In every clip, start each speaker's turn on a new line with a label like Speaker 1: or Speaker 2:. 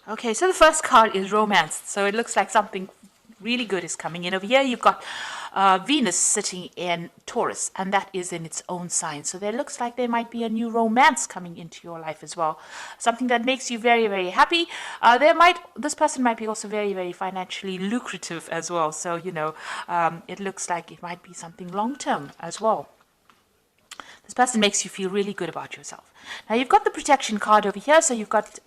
Speaker 1: Okay, so the first card is romance. So it looks like something really good is coming in. Over here, you've got Venus sitting in Taurus, and that is in its own sign. So there looks like there might be a new romance coming into your life as well. Something that makes you very, very happy. This person might be also very, very financially lucrative as well. So, it looks like it might be something long term as well. This person makes you feel really good about yourself. Now you've got the protection card over here, so you've got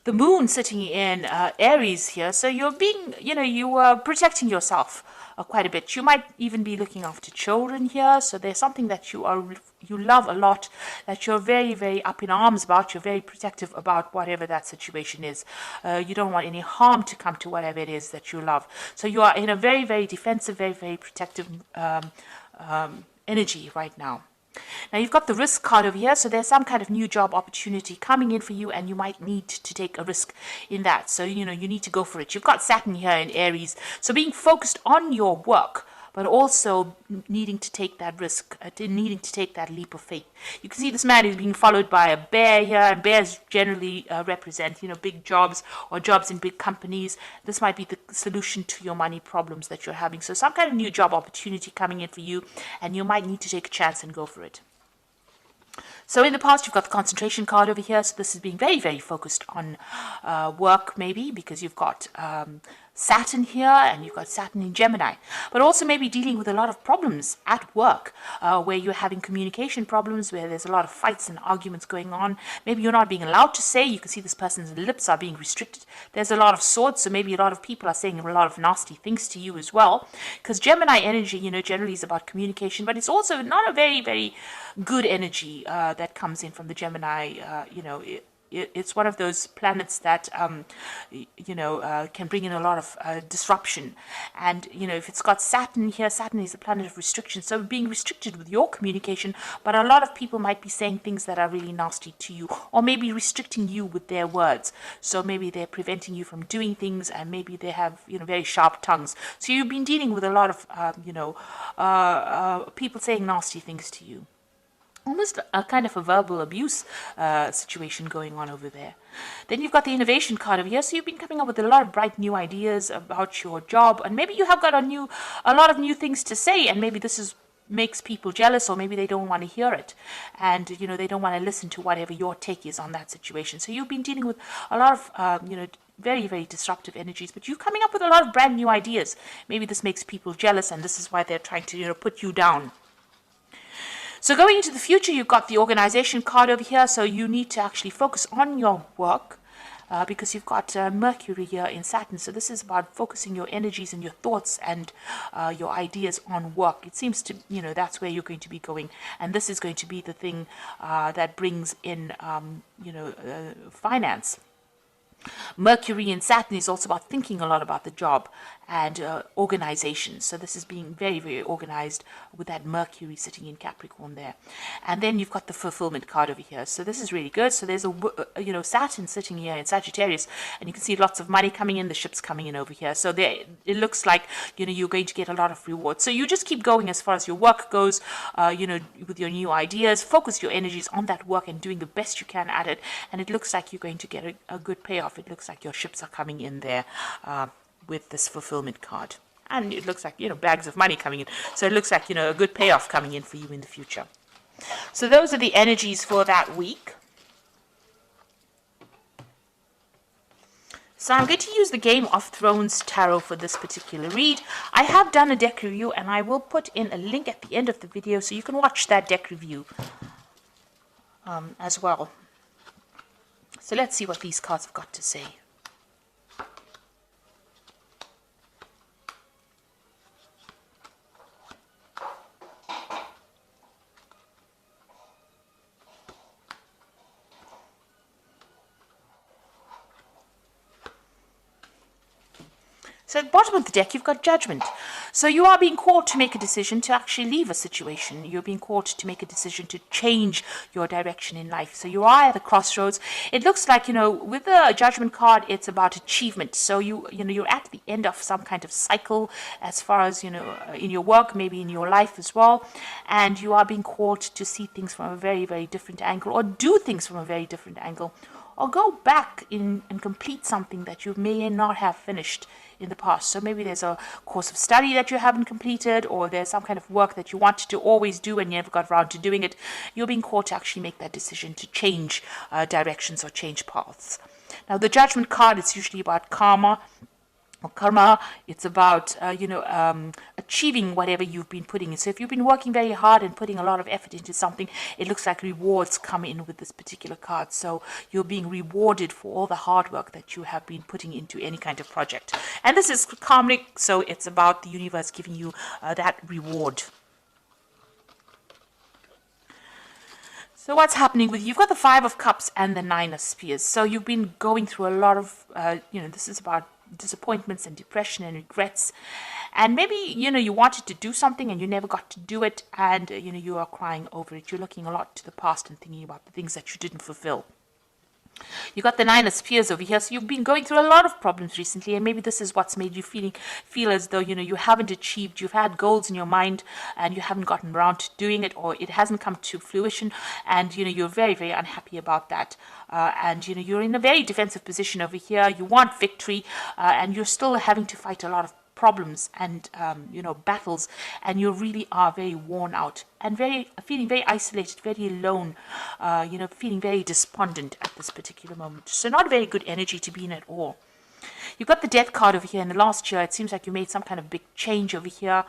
Speaker 1: the moon sitting in Aries here. So you're being, you are protecting yourself quite a bit. You might even be looking after children here. So there's something that you love a lot, that you're very, very up in arms about. You're very protective about whatever that situation is. You don't want any harm to come to whatever it is that you love. So you are in a very, very defensive, very, very protective energy right now. Now you've got the risk card over here, so there's some kind of new job opportunity coming in for you, and you might need to take a risk in that. So, you need to go for it. You've got Saturn here in Aries, so being focused on your work, but also needing to take that risk, needing to take that leap of faith. You can see this man is being followed by a bear here, and bears generally represent, big jobs or jobs in big companies. This might be the solution to your money problems that you're having. So some kind of new job opportunity coming in for you, and you might need to take a chance and go for it. So in the past, you've got the concentration card over here. So this is being very, very focused on work, maybe, because you've got Saturn here, and you've got Saturn in Gemini. But also maybe dealing with a lot of problems at work, where you're having communication problems, where there's a lot of fights and arguments going on. Maybe you're not being allowed to say. You can see this person's lips are being restricted. There's a lot of swords, so maybe a lot of people are saying a lot of nasty things to you as well. Because Gemini energy, generally is about communication, but it's also not a very, very good energy that comes in from the Gemini. It's one of those planets that can bring in a lot of disruption. And if it's got Saturn here, Saturn is a planet of restriction, so being restricted with your communication. But a lot of people might be saying things that are really nasty to you, or maybe restricting you with their words. So maybe they're preventing you from doing things, and maybe they have very sharp tongues. So you've been dealing with a lot of people saying nasty things to you. Almost a kind of a verbal abuse situation going on over there. Then you've got the innovation card over here. So you've been coming up with a lot of bright new ideas about your job, and maybe you have got a lot of new things to say, and maybe this makes people jealous, or maybe they don't want to hear it, and they don't want to listen to whatever your take is on that situation. So you've been dealing with a lot of very, very disruptive energies, but you're coming up with a lot of brand new ideas. Maybe this makes people jealous, and this is why they're trying to put you down. So going into the future, you've got the organization card over here. So you need to actually focus on your work because you've got Mercury here in Saturn. So this is about focusing your energies and your thoughts and your ideas on work. It seems to, that's where you're going to be going. And this is going to be the thing that brings in, finance. Mercury in Saturn is also about thinking a lot about the job and organization. So this is being very, very organized with that Mercury sitting in Capricorn there. And then you've got the fulfillment card over here. So this is really good. So there's Saturn sitting here in Sagittarius, and you can see lots of money coming in, the ships coming in over here. So there, it looks like, you're going to get a lot of rewards. So you just keep going as far as your work goes, with your new ideas. Focus your energies on that work and doing the best you can at it. And it looks like you're going to get a good payoff. It looks like your ships are coming in there with this fulfillment card. And it looks like, bags of money coming in. So it looks like, a good payoff coming in for you in the future. So those are the energies for that week. So I'm going to use the Game of Thrones Tarot for this particular read. I have done a deck review, and I will put in a link at the end of the video so you can watch that deck review as well. So let's see what these cards have got to say. So at the bottom of the deck, you've got Judgment. So you are being called to make a decision to actually leave a situation. You're being called to make a decision to change your direction in life. So you are at a crossroads. It looks like, with the Judgment card, it's about achievement. So you're at the end of some kind of cycle as far as, in your work, maybe in your life as well. And you are being called to see things from a very, very different angle, or do things from a very different angle. or go back in and complete something that you may not have finished in the past. So maybe there's a course of study that you haven't completed, or there's some kind of work that you wanted to always do and you never got around to doing it. You're being called to actually make that decision to change directions or change paths. Now, the Judgment card, it's usually about karma. It's about achieving whatever you've been putting in. So if you've been working very hard and putting a lot of effort into something, it looks like rewards come in with this particular card. So you're being rewarded for all the hard work that you have been putting into any kind of project. And this is karmic, so it's about the universe giving you that reward. So what's happening with you? You've got the Five of Cups and the Nine of Spears. So you've been going through a lot of, this is about disappointments and depression and regrets, and maybe you wanted to do something and you never got to do it, and you are crying over it. You're looking a lot to the past and thinking about the things that you didn't fulfill. You got the Nine of Spears over here, so you've been going through a lot of problems recently, and maybe this is what's made you feel as though you haven't achieved. You've had goals in your mind and you haven't gotten around to doing it, or it hasn't come to fruition, and you're very, very unhappy about that. And you're in a very defensive position over here. You want victory, and you're still having to fight a lot of problems and battles, and you really are very worn out and feeling very isolated, very alone, feeling very despondent at this particular moment. So not very good energy to be in at all. You've got the Death card over here. In the last year, it seems like you made some kind of big change over here.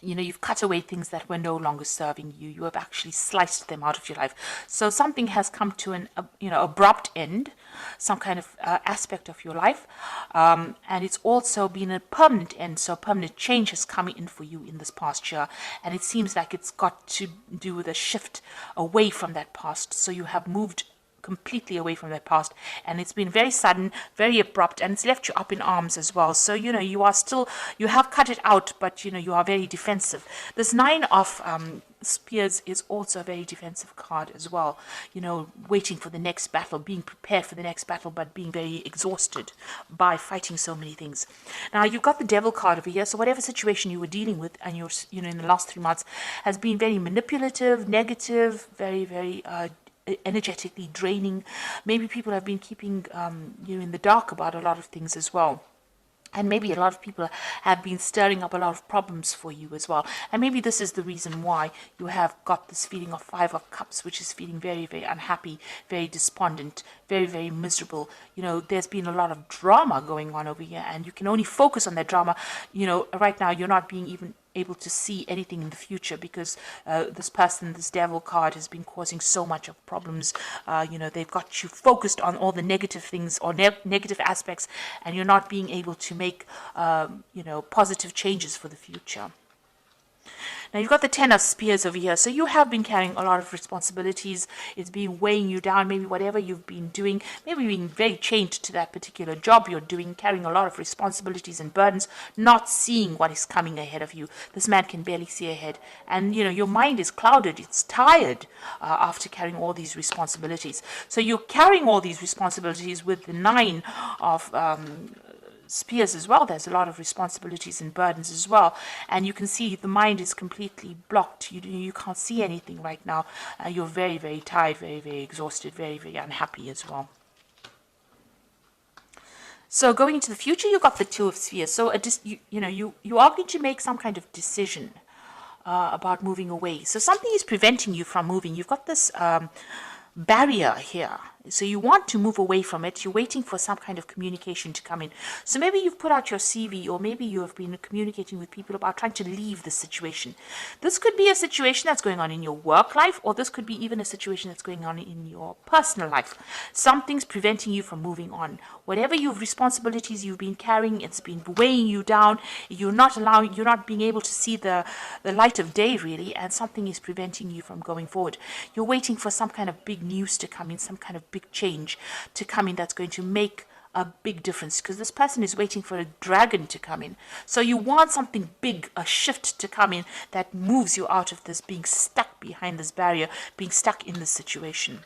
Speaker 1: You've cut away things that were no longer serving you. You have actually sliced them out of your life. So something has come to an abrupt end, some kind of aspect of your life. And it's also been a permanent end. So permanent change has come in for you in this past year. And it seems like it's got to do with a shift away from that past. So you have moved completely away from that past, and it's been very sudden, very abrupt, and it's left you up in arms as well. So you have cut it out, but you are very defensive. This Nine of Spears is also a very defensive card as well, waiting for the next battle, being prepared for the next battle, but being very exhausted by fighting so many things. Now you've got the Devil card over here, so whatever situation you were dealing with and you're in the last 3 months has been very manipulative, negative, very, very energetically draining. Maybe people have been keeping you in the dark about a lot of things as well. And maybe a lot of people have been stirring up a lot of problems for you as well. And maybe this is the reason why you have got this feeling of Five of Cups, which is feeling very, very unhappy, very despondent, very, very miserable. There's been a lot of drama going on over here, and you can only focus on that drama. Right now you're not being even able to see anything in the future, because this Devil card has been causing so much of problems. They've got you focused on all the negative things or negative aspects, and you're not being able to make positive changes for the future. Now you've got the Ten of Spears over here. So you have been carrying a lot of responsibilities. It's been weighing you down. Maybe whatever you've been doing, maybe being very chained to that particular job you're doing, carrying a lot of responsibilities and burdens, not seeing what is coming ahead of you. This man can barely see ahead. And, your mind is clouded. It's tired after carrying all these responsibilities. So you're carrying all these responsibilities with the Nine of Spears as well. There's a lot of responsibilities and burdens as well, and you can see the mind is completely blocked. You can't see anything right now. You're very, very tired, very, very exhausted, very, very unhappy as well. So going into the future, you've got the Two of Spheres. So you are going to make some kind of decision about moving away. So something is preventing you from moving. You've got this barrier here. So you want to move away from it. You're waiting for some kind of communication to come in. So maybe you've put out your CV, or maybe you have been communicating with people about trying to leave the situation. This could be a situation that's going on in your work life, or this could be even a situation that's going on in your personal life. Something's preventing you from moving on. Whatever responsibilities you've been carrying, it's been weighing you down. You're not being able to see the light of day, really, and something is preventing you from going forward. You're waiting for some kind of big news to come in, some kind of big change to come in that's going to make a big difference, because this person is waiting for a dragon to come in. So you want something big, a shift to come in that moves you out of this being stuck behind this barrier, being stuck in this situation.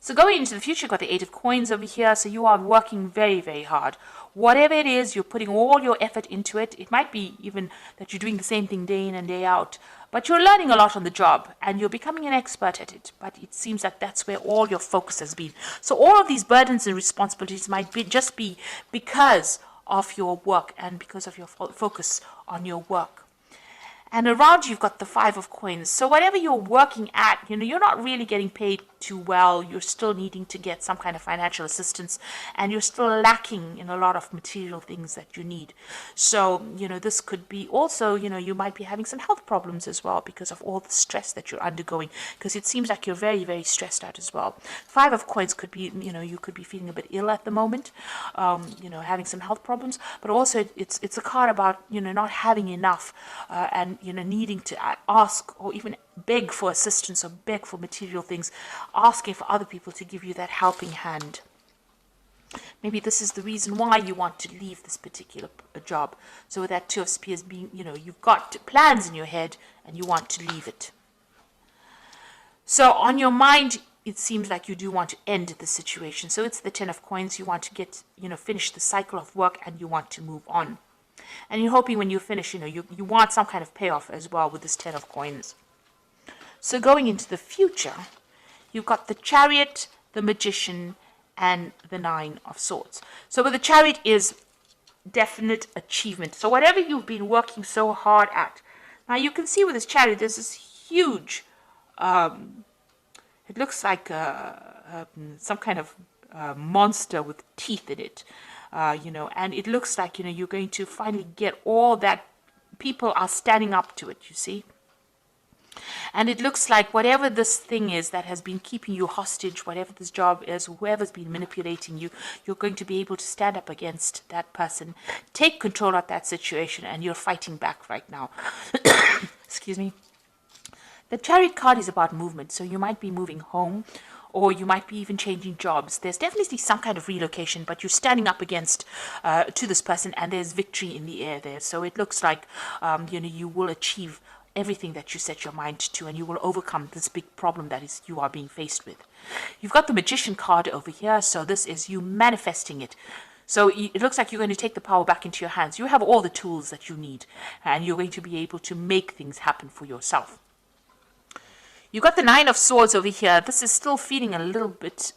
Speaker 1: So going into the future, you've got the Eight of Coins over here. So you are working very, very hard. Whatever it is, you're putting all your effort into it. It might be even that you're doing the same thing day in and day out, But you're learning a lot on the job and you're becoming an expert at it. But it seems like that's where all your focus has been. So all of these burdens and responsibilities might just be because of your work and because of your focus on your work. And around you've got the 5 of coins. So whatever you're working at, you're not really getting paid too well. You're still needing to get some kind of financial assistance, and you're still lacking in a lot of material things that you need. So, this could be also, you might be having some health problems as well because of all the stress that you're undergoing, because it seems like you're very, very stressed out as well. 5 of coins could be, you could be feeling a bit ill at the moment, having some health problems, but also it's a card about, not having enough, and needing to ask or even beg for assistance or beg for material things, asking for other people to give you that helping hand. Maybe this is the reason why you want to leave this particular job. So with that 2 of Spears being, you've got plans in your head and you want to leave it. So on your mind, it seems like you do want to end the situation. So it's the 10 of coins. You want to get, finish the cycle of work and you want to move on. And you're hoping when you finish, you want some kind of payoff as well with this 10 of coins. So going into the future, you've got the Chariot, the Magician, and the 9 of Swords. So with the Chariot is definite achievement. So whatever you've been working so hard at. Now you can see with this Chariot, there's this huge, it looks like some kind of monster with teeth in it. And it looks like, you're going to finally get all that. People are standing up to it, you see. And it looks like whatever this thing is that has been keeping you hostage, whatever this job is, whoever's been manipulating you, you're going to be able to stand up against that person, take control of that situation, and you're fighting back right now. Excuse me. The Chariot card is about movement, so you might be moving home, or you might be even changing jobs. There's definitely some kind of relocation, but you're standing up against to this person, and there's victory in the air there. So it looks like you will achieve everything that you set your mind to, and you will overcome this big problem that is you are being faced with. You've got the Magician card over here, so this is you manifesting it. So it looks like you're going to take the power back into your hands. You have all the tools that you need, and you're going to be able to make things happen for yourself. You've got the 9 of Swords over here. This is still feeling a little bit,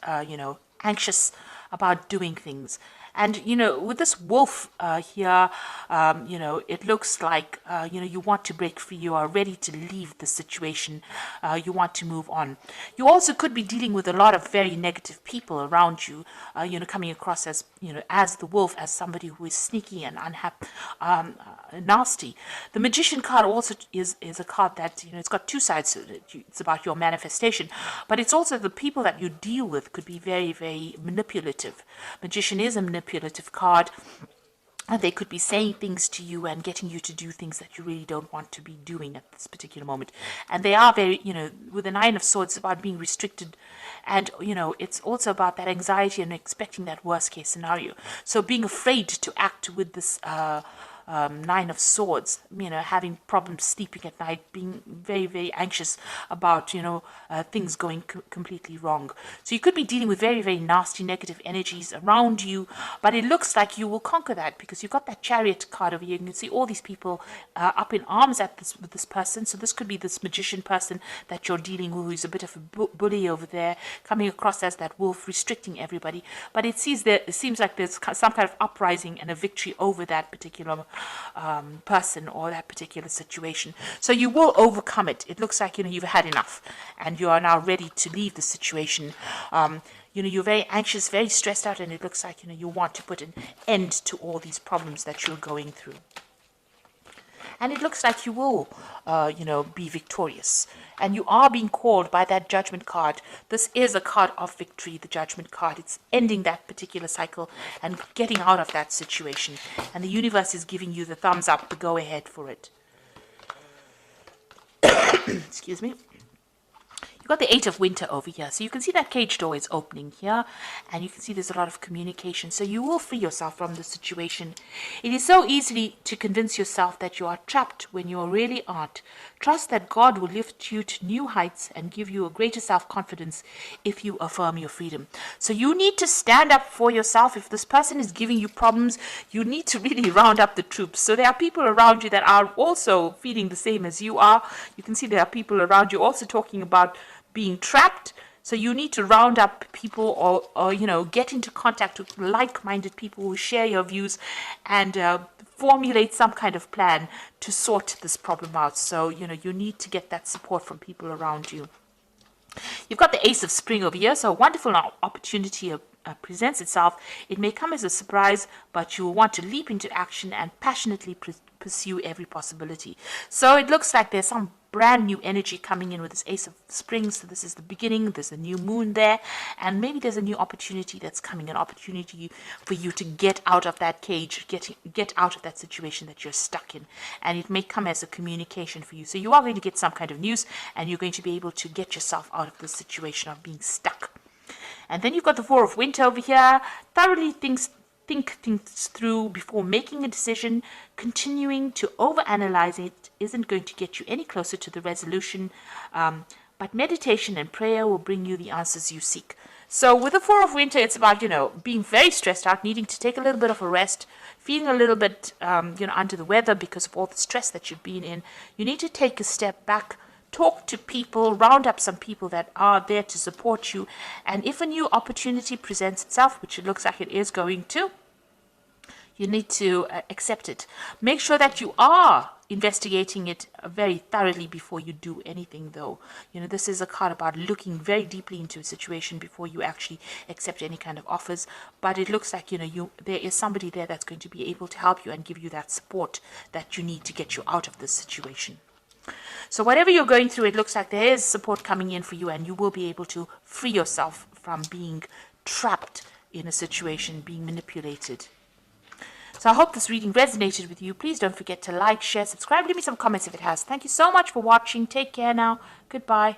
Speaker 1: anxious about doing things. And, with this wolf here, it looks like, you want to break free. You are ready to leave the situation. You want to move on. You also could be dealing with a lot of very negative people around you, coming across as, as the wolf, as somebody who is sneaky and unhappy, nasty. The Magician card also is a card that, it's got 2 sides to it. It's about your manifestation, but it's also the people that you deal with could be very, very manipulative. Magician is a manipulative card, and they could be saying things to you and getting you to do things that you really don't want to be doing at this particular moment. And they are very, with the 9 of Swords, it's about being restricted. And, it's also about that anxiety and expecting that worst case scenario. So being afraid to act with this 9 of Swords, having problems sleeping at night, being very, very anxious about, things going completely wrong. So you could be dealing with very, very nasty negative energies around you, but it looks like you will conquer that because you've got that Chariot card over here. You can see all these people up in arms with this person. So this could be this Magician person that you're dealing with, who's a bit of a bully over there, coming across as that wolf, restricting everybody. But it seems like there's some kind of uprising and a victory over that particular person or that particular situation. So you will overcome it. It looks like, you've had enough and you are now ready to leave the situation. You're very anxious, very stressed out, and it looks like, you want to put an end to all these problems that you're going through. And it looks like you will, be victorious. And you are being called by that Judgment card. This is a card of victory, the Judgment card. It's ending that particular cycle and getting out of that situation. And the universe is giving you the thumbs up, the go ahead for it. Excuse me. You've got the Eight of Winter over here. So you can see that cage door is opening here. And you can see there's a lot of communication. So you will free yourself from the situation. It is so easy to convince yourself that you are trapped when you really aren't. Trust that God will lift you to new heights and give you a greater self-confidence if you affirm your freedom. So you need to stand up for yourself. If this person is giving you problems, you need to really round up the troops. So there are people around you that are also feeling the same as you are. You can see there are people around you also talking about being trapped. So you need to round up people or get into contact with like-minded people who share your views and formulate some kind of plan to sort this problem out. So, you need to get that support from people around you. You've got the Ace of Spring over here. So a wonderful opportunity presents itself. It may come as a surprise, but you will want to leap into action and passionately pursue every possibility. So it looks like there's some brand new energy coming in with this Ace of Spring. So this is the beginning. There's a new moon there, and maybe there's a new opportunity that's coming, an opportunity for you to get out of that cage, get out of that situation that you're stuck in, and it may come as a communication for you. So you are going to get some kind of news, and you're going to be able to get yourself out of the situation of being stuck. And then you've got the Four of Winter over here. Thoroughly think things through before making a decision. Continuing to overanalyze it isn't going to get you any closer to the resolution, but meditation and prayer will bring you the answers you seek. So with the Four of Winter, it's about, being very stressed out, needing to take a little bit of a rest, feeling a little bit, under the weather because of all the stress that you've been in. You need to take a step back, talk to people, round up some people that are there to support you. And if a new opportunity presents itself, which it looks like it is going to, you need to accept it. Make sure that you are investigating it very thoroughly before you do anything, though. This is a card about looking very deeply into a situation before you actually accept any kind of offers. But it looks like, there is somebody there that's going to be able to help you and give you that support that you need to get you out of this situation. So whatever you're going through, it looks like there is support coming in for you, and you will be able to free yourself from being trapped in a situation, being manipulated. So I hope this reading resonated with you. Please don't forget to like, share, subscribe. Leave me some comments if it has. Thank you so much for watching. Take care now. Goodbye.